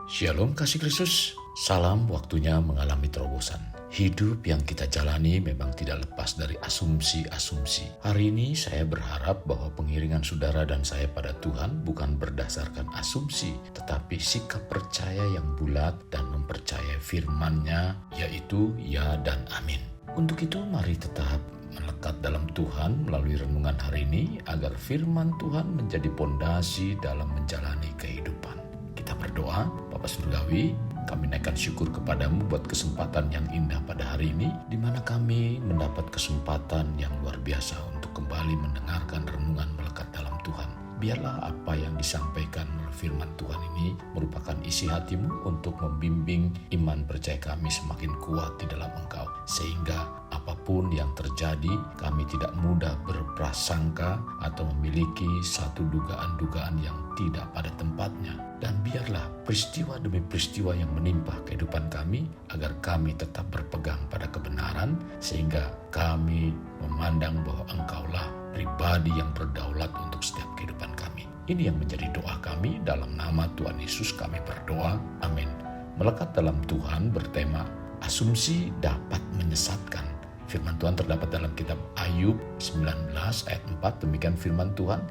Shalom kasih Kristus, salam waktunya mengalami terobosan. Hidup yang kita jalani memang tidak lepas dari asumsi-asumsi. Hari ini saya berharap bahwa pengiringan saudara dan saya pada Tuhan bukan berdasarkan asumsi, tetapi sikap percaya yang bulat dan mempercayai firman-Nya, yaitu ya dan amin. Untuk itu mari tetap melekat dalam Tuhan melalui renungan hari ini agar firman Tuhan menjadi pondasi dalam menjalani kehidupan. Kita berdoa. Bapa Surgawi, kami naikkan syukur kepadamu buat kesempatan yang indah pada hari ini, di mana kami mendapat kesempatan yang luar biasa untuk kembali mendengarkan renungan melekat dalam Tuhan. Biarlah apa yang disampaikan melalui firman Tuhan ini merupakan isi hatimu untuk membimbing iman percaya kami semakin kuat di dalam Engkau, sehingga apapun yang terjadi kami tidak mudah berprasangka atau memiliki satu dugaan-dugaan yang tidak pada tempatnya. Dan biarlah peristiwa demi peristiwa yang menimpa kehidupan kami agar kami tetap berpegang pada kebenaran, sehingga kami memandang bahwa Engkaulah pribadi yang berdaulat untuk setiap kehidupan kami. Ini yang menjadi doa kami, dalam nama Tuhan Yesus kami berdoa, amin. Melekat dalam Tuhan bertema asumsi dapat menyesatkan. Firman Tuhan terdapat dalam kitab Ayub 19 ayat 4, demikian firman Tuhan.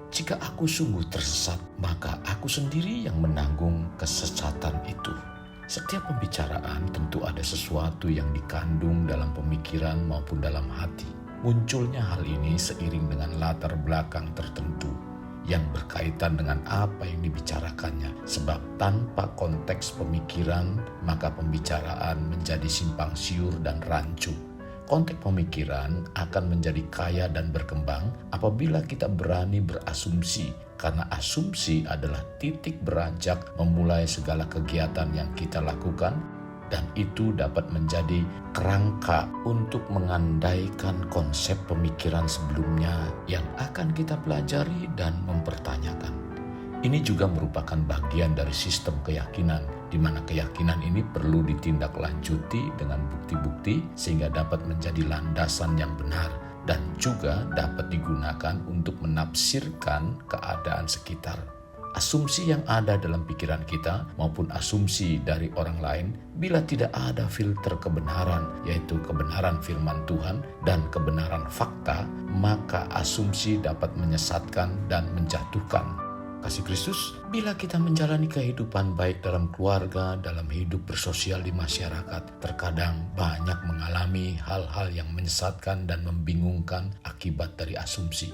Jika aku sungguh tersesat, maka aku sendiri yang menanggung kesesatan itu. Setiap pembicaraan tentu ada sesuatu yang dikandung dalam pemikiran maupun dalam hati. Munculnya hal ini seiring dengan latar belakang tertentu yang berkaitan dengan apa yang dibicarakannya. Sebab tanpa konteks pemikiran, maka pembicaraan menjadi simpang siur dan rancu. Konteks pemikiran akan menjadi kaya dan berkembang apabila kita berani berasumsi, karena asumsi adalah titik beranjak memulai segala kegiatan yang kita lakukan, dan itu dapat menjadi kerangka untuk mengandaikan konsep pemikiran sebelumnya yang akan kita pelajari dan mempertanyakan. Ini juga merupakan bagian dari sistem keyakinan, di mana keyakinan ini perlu ditindaklanjuti dengan bukti-bukti sehingga dapat menjadi landasan yang benar dan juga dapat digunakan untuk menafsirkan keadaan sekitar. Asumsi yang ada dalam pikiran kita maupun asumsi dari orang lain, bila tidak ada filter kebenaran, yaitu kebenaran firman Tuhan dan kebenaran fakta, maka asumsi dapat menyesatkan dan menjatuhkan. Kasih Kristus, bila kita menjalani kehidupan baik dalam keluarga, dalam hidup bersosial di masyarakat, terkadang banyak mengalami hal-hal yang menyesatkan dan membingungkan akibat dari asumsi.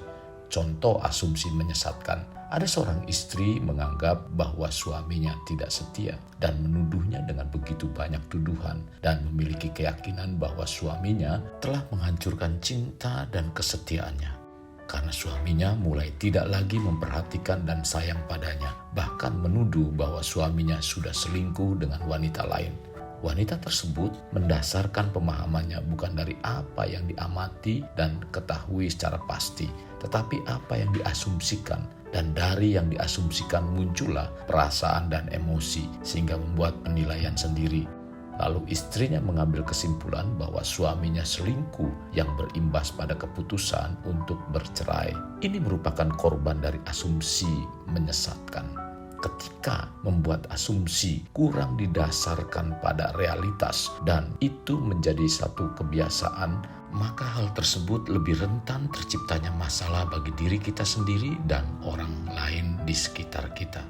Contoh asumsi menyesatkan, ada seorang istri menganggap bahwa suaminya tidak setia dan menuduhnya dengan begitu banyak tuduhan, dan memiliki keyakinan bahwa suaminya telah menghancurkan cinta dan kesetiaannya. Karena suaminya mulai tidak lagi memperhatikan dan sayang padanya, bahkan menuduh bahwa suaminya sudah selingkuh dengan wanita lain. Wanita tersebut mendasarkan pemahamannya bukan dari apa yang diamati dan ketahui secara pasti, tetapi apa yang diasumsikan, dan dari yang diasumsikan muncullah perasaan dan emosi sehingga membuat penilaian sendiri. Lalu istrinya mengambil kesimpulan bahwa suaminya selingkuh yang berimbas pada keputusan untuk bercerai. Ini merupakan korban dari asumsi menyesatkan. Ketika membuat asumsi kurang didasarkan pada realitas dan itu menjadi satu kebiasaan, maka hal tersebut lebih rentan terciptanya masalah bagi diri kita sendiri dan orang lain di sekitar kita.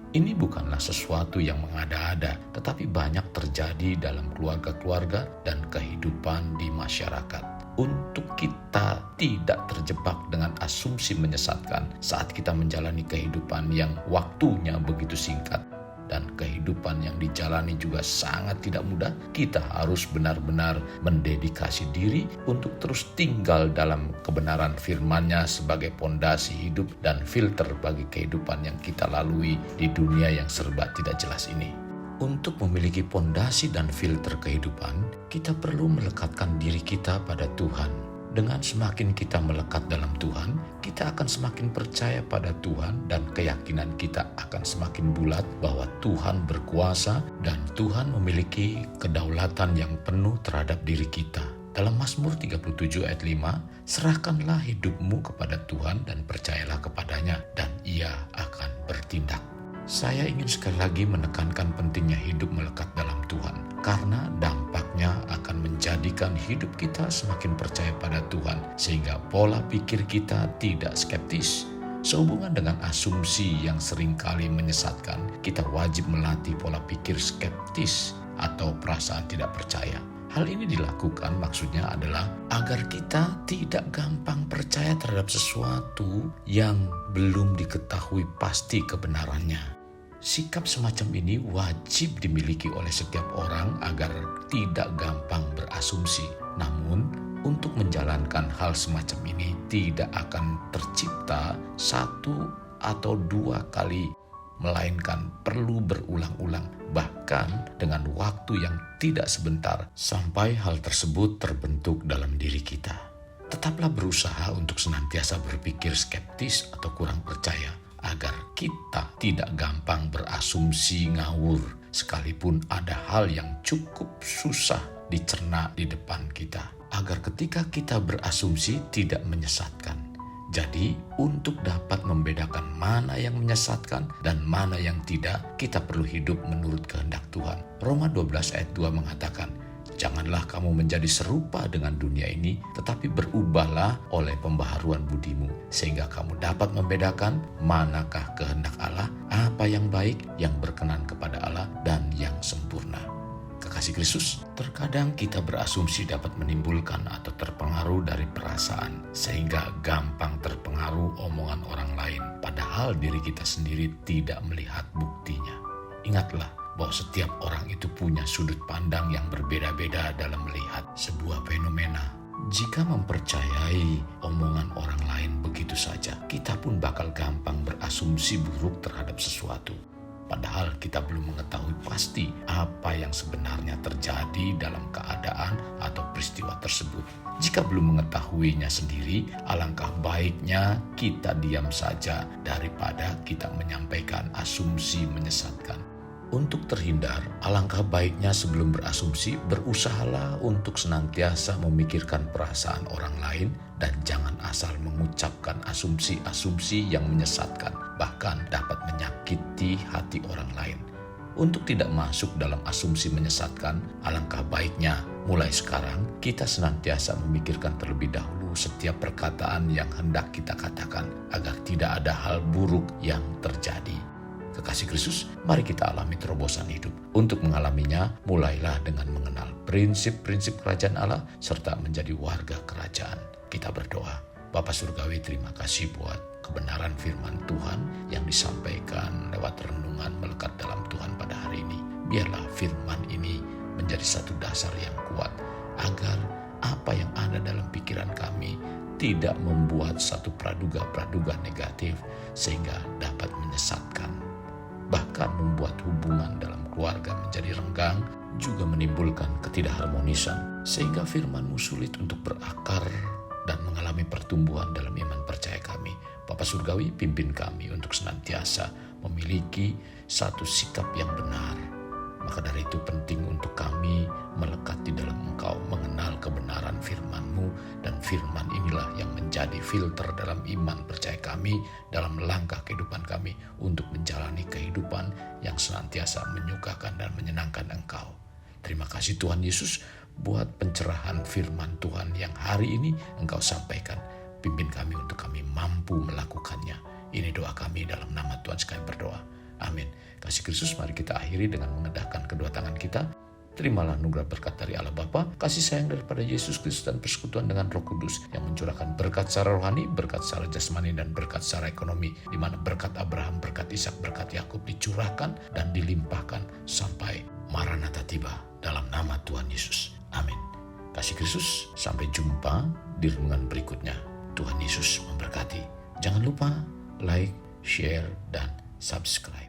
Ini bukanlah sesuatu yang mengada-ada, tetapi banyak terjadi dalam keluarga-keluarga dan kehidupan di masyarakat. Untuk kita tidak terjebak dengan asumsi menyesatkan saat kita menjalani kehidupan yang waktunya begitu singkat dan kehidupan yang dijalani juga sangat tidak mudah, kita harus benar-benar mendedikasi diri untuk terus tinggal dalam kebenaran firman-Nya sebagai pondasi hidup dan filter bagi kehidupan yang kita lalui di dunia yang serba tidak jelas ini. Untuk memiliki pondasi dan filter kehidupan, kita perlu melekatkan diri kita pada Tuhan. Dengan semakin kita melekat dalam Tuhan, kita akan semakin percaya pada Tuhan dan keyakinan kita akan semakin bulat bahwa Tuhan berkuasa dan Tuhan memiliki kedaulatan yang penuh terhadap diri kita. Dalam Mazmur 37 ayat 5, serahkanlah hidupmu kepada Tuhan dan percayalah kepadanya dan Ia akan bertindak. Saya ingin sekali lagi menekankan pentingnya hidup melekat dalam Tuhan, karena dampaknya akan menjadikan hidup kita semakin percaya pada Tuhan, sehingga pola pikir kita tidak skeptis. Sehubungan dengan asumsi yang seringkali menyesatkan, kita wajib melatih pola pikir skeptis atau perasaan tidak percaya. Hal ini dilakukan maksudnya adalah agar kita tidak gampang percaya terhadap sesuatu yang belum diketahui pasti kebenarannya. Sikap semacam ini wajib dimiliki oleh setiap orang agar tidak gampang berasumsi. Namun, untuk menjalankan hal semacam ini tidak akan tercipta satu atau dua kali, melainkan perlu berulang-ulang, bahkan dengan waktu yang tidak sebentar, sampai hal tersebut terbentuk dalam diri kita. Tetaplah berusaha untuk senantiasa berpikir skeptis atau kurang percaya, agar kita tidak gampang berasumsi ngawur, sekalipun ada hal yang cukup susah dicerna di depan kita, agar ketika kita berasumsi tidak menyesatkan. Jadi, untuk dapat membedakan mana yang menyesatkan dan mana yang tidak, kita perlu hidup menurut kehendak Tuhan. Roma 12 ayat 2 mengatakan, "Janganlah kamu menjadi serupa dengan dunia ini, tetapi berubahlah oleh pembaharuan budimu, sehingga kamu dapat membedakan manakah kehendak Allah, apa yang baik, yang berkenan kepada Allah, dan yang sempurna." Kekasih Kristus, terkadang kita berasumsi dapat menimbulkan atau terpengaruh dari perasaan, sehingga gampang terpengaruh omongan orang lain, padahal diri kita sendiri tidak melihat buktinya. Ingatlah bahwa setiap orang itu punya sudut pandang yang berbeda-beda dalam melihat sebuah fenomena. Jika mempercayai omongan orang lain begitu saja, kita pun bakal gampang berasumsi buruk terhadap sesuatu. Padahal kita belum mengetahui pasti apa yang sebenarnya terjadi dalam keadaan atau peristiwa tersebut. Jika belum mengetahuinya sendiri, alangkah baiknya kita diam saja daripada kita menyampaikan asumsi menyesatkan. Untuk terhindar, alangkah baiknya sebelum berasumsi, berusahalah untuk senantiasa memikirkan perasaan orang lain dan jangan asal mengucapkan asumsi-asumsi yang menyesatkan, bahkan dapat menyakiti hati orang lain. Untuk tidak masuk dalam asumsi menyesatkan, alangkah baiknya mulai sekarang kita senantiasa memikirkan terlebih dahulu setiap perkataan yang hendak kita katakan agar tidak ada hal buruk yang terjadi. Kekasih Kristus, mari kita alami terobosan hidup. Untuk mengalaminya, mulailah dengan mengenal prinsip-prinsip kerajaan Allah serta menjadi warga kerajaan. Kita berdoa. Bapa Surgawi, terima kasih buat kebenaran firman Tuhan yang disampaikan lewat renungan melekat dalam Tuhan pada hari ini. Biarlah firman ini menjadi satu dasar yang kuat agar apa yang ada dalam pikiran kami tidak membuat satu praduga-praduga negatif sehingga dapat menyesatkan, bahkan membuat hubungan dalam keluarga menjadi renggang, juga menimbulkan ketidakharmonisan, sehingga firman-Mu sulit untuk berakar dan mengalami pertumbuhan dalam iman percaya kami. Bapa Surgawi, pimpin kami untuk senantiasa memiliki satu sikap yang benar. Maka dari itu penting untuk kami melekat di dalam Engkau, mengenal kebenaran firman-Mu, dan firman inilah yang menjadi filter dalam iman percaya kami dalam langkah kehidupan kami untuk menjalani kehidupan yang senantiasa menyukakan dan menyenangkan Engkau. Terima kasih Tuhan Yesus buat pencerahan firman Tuhan yang hari ini Engkau sampaikan. Pimpin kami untuk kami mampu melakukannya. Ini doa kami dalam nama Tuhan sekali berdoa. Amin. Kasih Kristus, mari kita akhiri dengan mengendahkan kedua tangan kita. Terimalah anugerah berkat dari Allah Bapa, kasih sayang daripada Yesus Kristus, dan persekutuan dengan Roh Kudus yang mencurahkan berkat secara rohani, berkat secara jasmani, dan berkat secara ekonomi, di mana berkat Abraham, berkat Ishak, berkat Yakub dicurahkan dan dilimpahkan sampai Maranatha tiba dalam nama Tuhan Yesus. Amin. Kasih Kristus, sampai jumpa di renungan berikutnya. Tuhan Yesus memberkati. Jangan lupa like, share, dan subscribe.